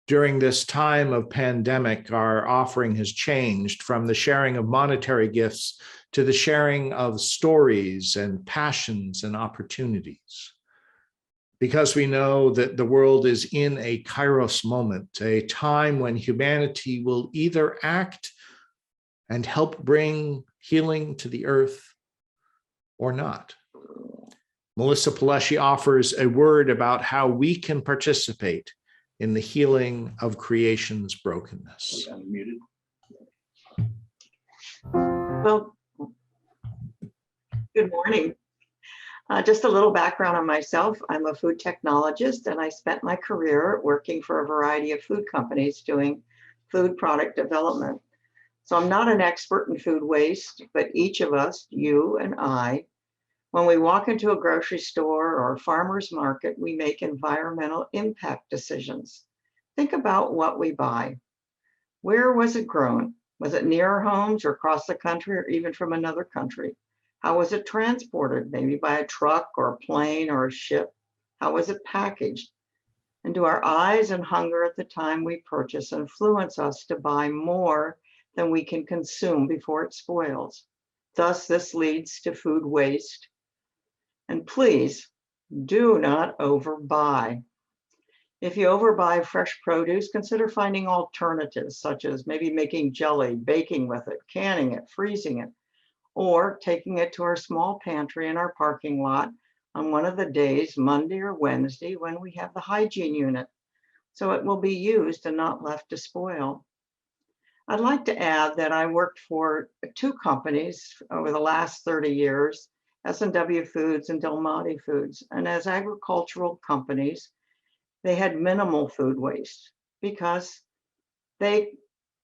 During this time of pandemic, our offering has changed from the sharing of monetary gifts to the sharing of stories and passions and opportunities. Because we know that the world is in a kairos moment, a time when humanity will either act and help bring healing to the earth or not. Melissa Palleschi offers a word about how we can participate in the healing of creation's brokenness. Well, good morning. Just a little background on myself. I'm a food technologist, and I spent my career working for a variety of food companies doing food product development. So I'm not an expert in food waste, but each of us, you and I, when we walk into a grocery store or a farmer's market, we make environmental impact decisions. Think about what we buy. Where was it grown? Was it near our homes or across the country or even from another country? How was it transported? Maybe by a truck or a plane or a ship? How was it packaged? And do our eyes and hunger at the time we purchase influence us to buy more than we can consume before it spoils? Thus, this leads to food waste. And please do not overbuy. If you overbuy fresh produce, consider finding alternatives, such as maybe making jelly, baking with it, canning it, freezing it, or taking it to our small pantry in our parking lot on one of the days, Monday or Wednesday, when we have the hygiene unit, so it will be used and not left to spoil. I'd like to add that I worked for two companies over the last 30 years, S&W Foods and Del Monte Foods, and as agricultural companies, they had minimal food waste because they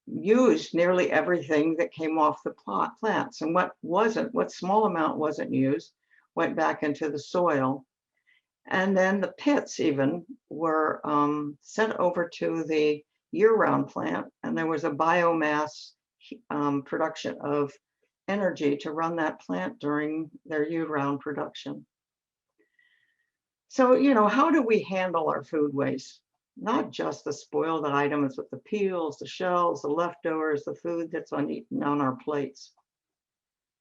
used nearly everything that came off the plants, and what small amount wasn't used went back into the soil. And then the pits even were sent over to the year-round plant, and there was a biomass production of energy to run that plant during their year-round production. So, how do we handle our food waste? Not just the spoiled items, but the peels, the shells, the leftovers, the food that's uneaten on our plates.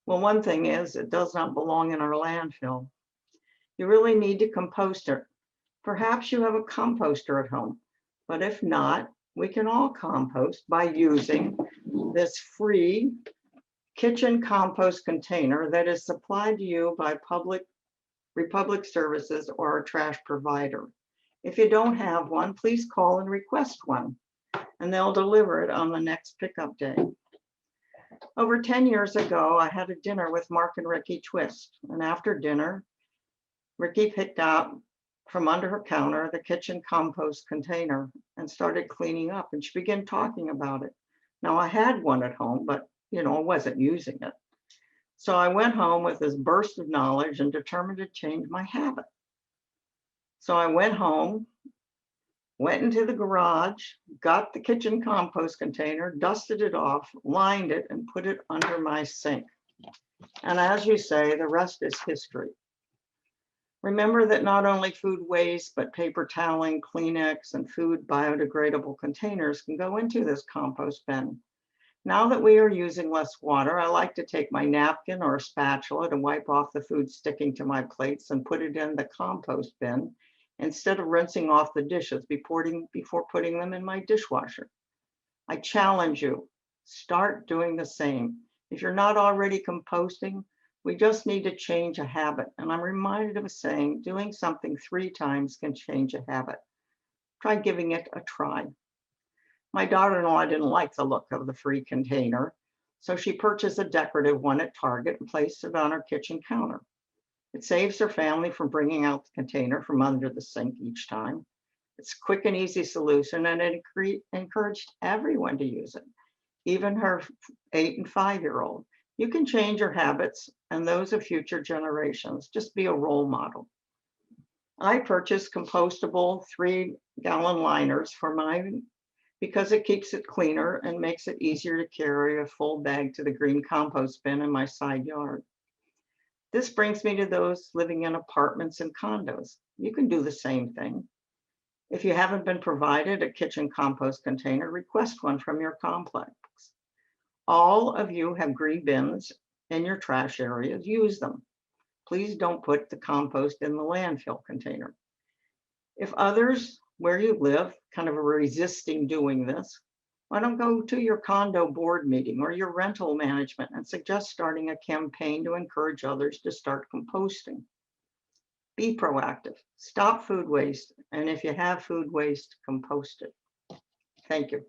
Well, one thing is, it does not belong in our landfill. You really need to compost it. Perhaps you have a composter at home, but if not, we can all compost by using this free kitchen compost container that is supplied to you by Republic Services or a trash provider. If you don't have one, please call and request one, and they'll deliver it on the next pickup day. Over 10 years ago, I had a dinner with Mark and Ricky Twist, and after dinner, Ricky picked out from under her counter the kitchen compost container and started cleaning up, and she began talking about it. Now, I had one at home, but I wasn't using it. So I went home with this burst of knowledge and determined to change my habit. So I went home, went into the garage, got the kitchen compost container, dusted it off, lined it, and put it under my sink. And as you say, the rest is history. Remember that not only food waste, but paper toweling, Kleenex, and food biodegradable containers can go into this compost bin. Now that we are using less water, I like to take my napkin or a spatula to wipe off the food sticking to my plates and put it in the compost bin instead of rinsing off the dishes before putting them in my dishwasher. I challenge you, start doing the same. If you're not already composting, we just need to change a habit. And I'm reminded of a saying, doing something 3 times can change a habit. Try giving it a try. My daughter-in-law didn't like the look of the free container, so she purchased a decorative one at Target and placed it on her kitchen counter. It saves her family from bringing out the container from under the sink each time. It's a quick and easy solution, and it encouraged everyone to use it, even her 8 and 5-year-old. You can change your habits and those of future generations. Just be a role model. I purchased compostable 3-gallon liners for mine because it keeps it cleaner and makes it easier to carry a full bag to the green compost bin in my side yard. This brings me to those living in apartments and condos. You can do the same thing. If you haven't been provided a kitchen compost container, request one from your complex. All of you have green bins in your trash areas, use them. Please don't put the compost in the landfill container. If others where you live kind of are resisting doing this, why don't go to your condo board meeting or your rental management and suggest starting a campaign to encourage others to start composting. Be proactive, stop food waste, and if you have food waste, compost it. Thank you.